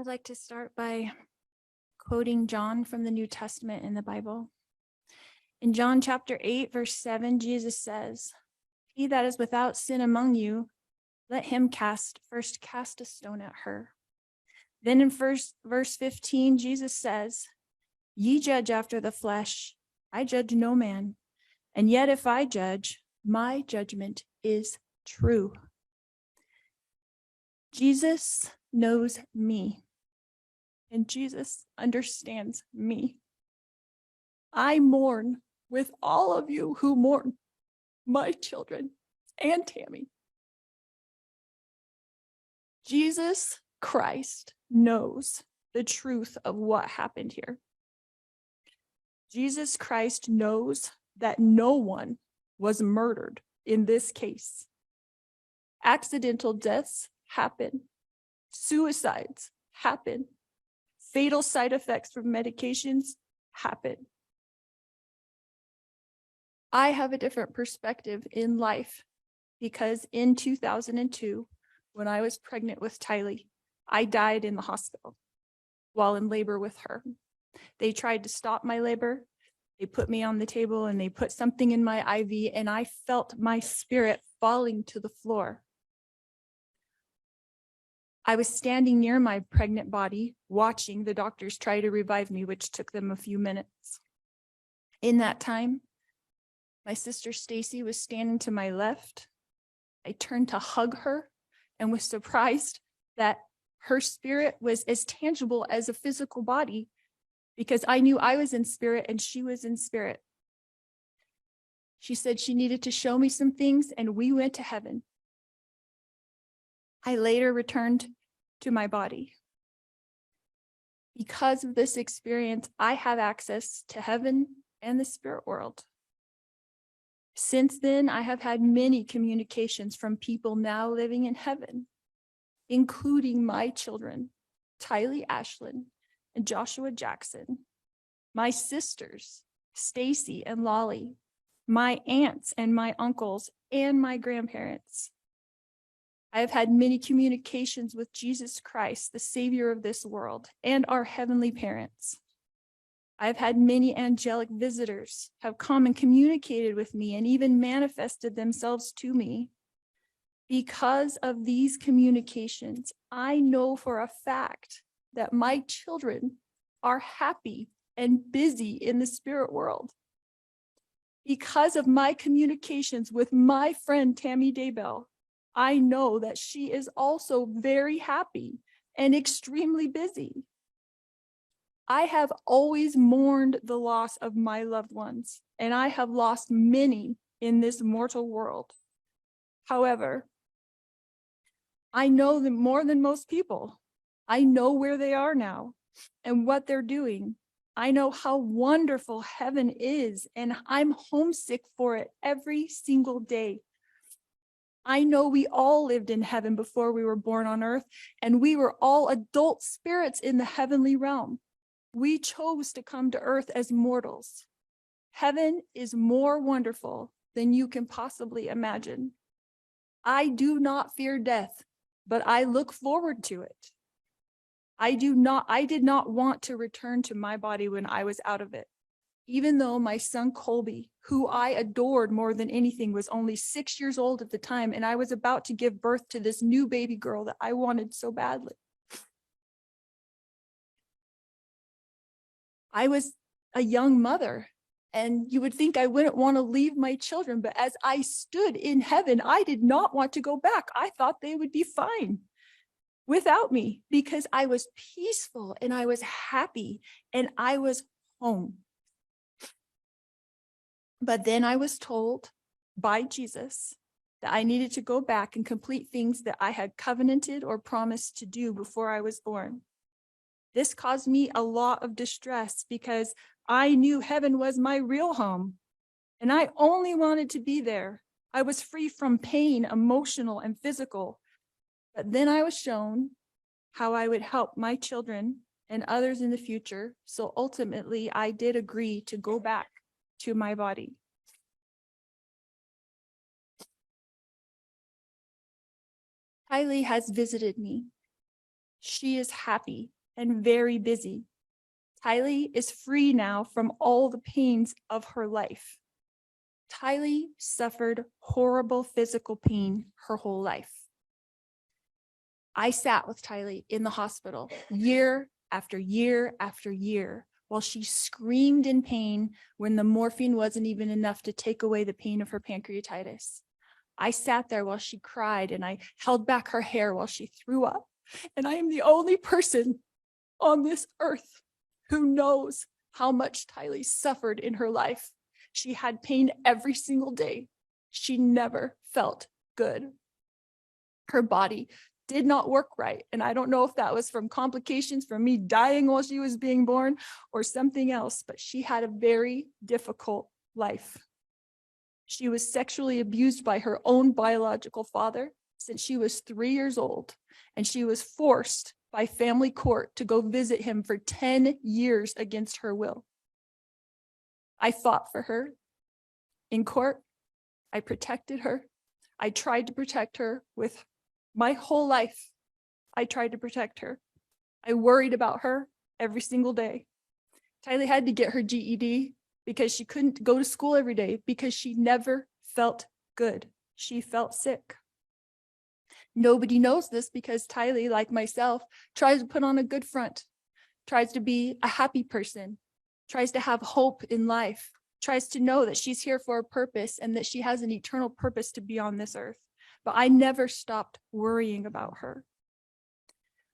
would like to start by quoting John from the New Testament in the Bible. In John chapter 8, verse 7, Jesus says, "He that is without sin among you, let him first cast a stone at her." Then in verse 15, Jesus says, "Ye judge after the flesh, I judge no man. And yet if I judge, my judgment is true." Jesus knows me, and Jesus understands me. I mourn with all of you who mourn my children and Tammy. Jesus Christ knows the truth of what happened here. Jesus Christ knows that no one was murdered in this case. Accidental deaths happen. Suicides happen. Fatal side effects from medications happen. I have a different perspective in life because in 2002, when I was pregnant with Tylee, I died in the hospital while in labor with her. They tried to stop my labor. They put me on the table and they put something in my IV, and I felt my spirit falling to the floor. I was standing near my pregnant body, watching the doctors try to revive me, which took them a few minutes. In that time, my sister Stacy was standing to my left. I turned to hug her and was surprised that her spirit was as tangible as a physical body, because I knew I was in spirit and she was in spirit. She said she needed to show me some things, and we went to heaven. I later returned to my body. Because of this experience, I have access to heaven and the spirit world. Since then, I have had many communications from people now living in heaven, including my children, Tylee Ashlyn and Joshua Jackson, my sisters, Stacy and Lolly, my aunts and my uncles, and my grandparents. I have had many communications with Jesus Christ, the Savior of this world, and our heavenly parents. I've had many angelic visitors have come and communicated with me and even manifested themselves to me. Because of these communications, I know for a fact that my children are happy and busy in the spirit world. Because of my communications with my friend Tammy Daybell, I know that she is also very happy and extremely busy. I have always mourned the loss of my loved ones, and I have lost many in this mortal world. However, I know them more than most people. I know where they are now and what they're doing. I know how wonderful heaven is, and I'm homesick for it every single day. I know we all lived in heaven before we were born on earth, and we were all adult spirits in the heavenly realm. We chose to come to earth as mortals. Heaven is more wonderful than you can possibly imagine. I do not fear death, but I look forward to it. I did not want to return to my body when I was out of it. Even though my son Colby, who I adored more than anything, was only 6 years old at the time, and I was about to give birth to this new baby girl that I wanted so badly. I was a young mother, and you would think I wouldn't want to leave my children, but as I stood in heaven, I did not want to go back. I thought they would be fine without me because I was peaceful and I was happy and I was home. But then I was told by Jesus that I needed to go back and complete things that I had covenanted or promised to do before I was born. This caused me a lot of distress because I knew heaven was my real home, and I only wanted to be there. I was free from pain, emotional and physical. But then I was shown how I would help my children and others in the future. So ultimately, I did agree to go back to my body. Tylee has visited me. She is happy and very busy. Tylee is free now from all the pains of her life. Tylee suffered horrible physical pain her whole life. I sat with Tylee in the hospital year after year after year while she screamed in pain when the morphine wasn't even enough to take away the pain of her pancreatitis. I sat there while she cried and I held back her hair while she threw up. And I am the only person on this earth who knows how much Tylee suffered in her life. She had pain every single day. She never felt good. Her body did not work right. And I don't know if that was from complications from me dying while she was being born or something else, but she had a very difficult life. She was sexually abused by her own biological father since she was 3 years old, and she was forced by family court to go visit him for 10 years against her will. I fought for her in court. I protected her. I tried to protect her with my whole life. I tried to protect her. I worried about her every single day. Tylee had to get her GED because she couldn't go to school every day because she never felt good. She felt sick. Nobody knows this because Tylee, like myself, tries to put on a good front, tries to be a happy person, tries to have hope in life, tries to know that she's here for a purpose and that she has an eternal purpose to be on this earth. But I never stopped worrying about her.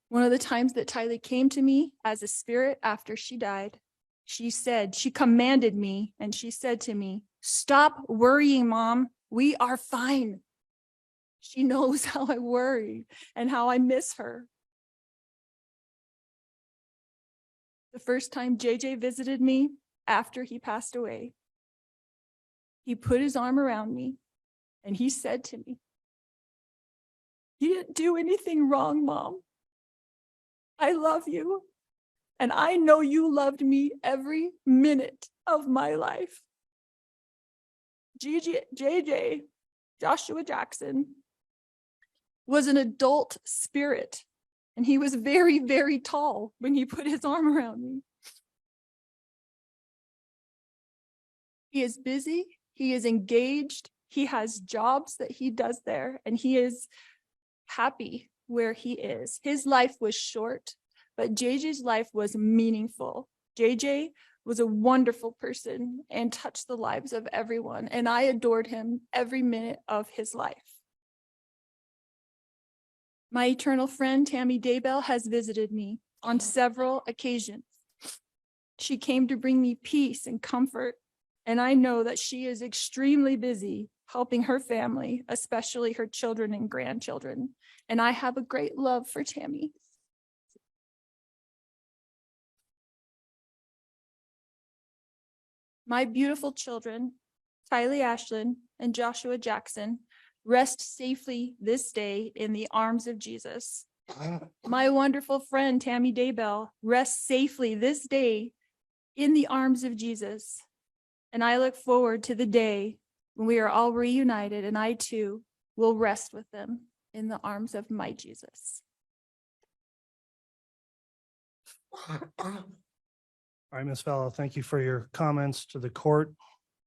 One of the times that Tylee came to me as a spirit after she died, she commanded me and she said to me, "Stop worrying, Mom. We are fine." She knows how I worry and how I miss her. The first time JJ visited me after he passed away, he put his arm around me and he said to me, "You didn't do anything wrong, Mom. I love you. And I know you loved me every minute of my life." JJ, Joshua Jackson, was an adult spirit. And he was very, very tall when he put his arm around me. He is busy. He is engaged. He has jobs that he does there. And he is happy where he is. His life was short, but JJ's life was meaningful. JJ was a wonderful person and touched the lives of everyone. And I adored him every minute of his life. My eternal friend, Vallow Daybell, has visited me on several occasions. She came to bring me peace and comfort, and I know that she is extremely busy helping her family, especially her children and grandchildren. And I have a great love for Tammy. My beautiful children, Tylee Ashlyn and Joshua Jackson, rest safely this day in the arms of Jesus. My wonderful friend, Vallow Daybell, rests safely this day in the arms of Jesus. And I look forward to the day when we are all reunited and I too will rest with them in the arms of my Jesus. All right, Ms. Vallow, thank you for your comments to the court.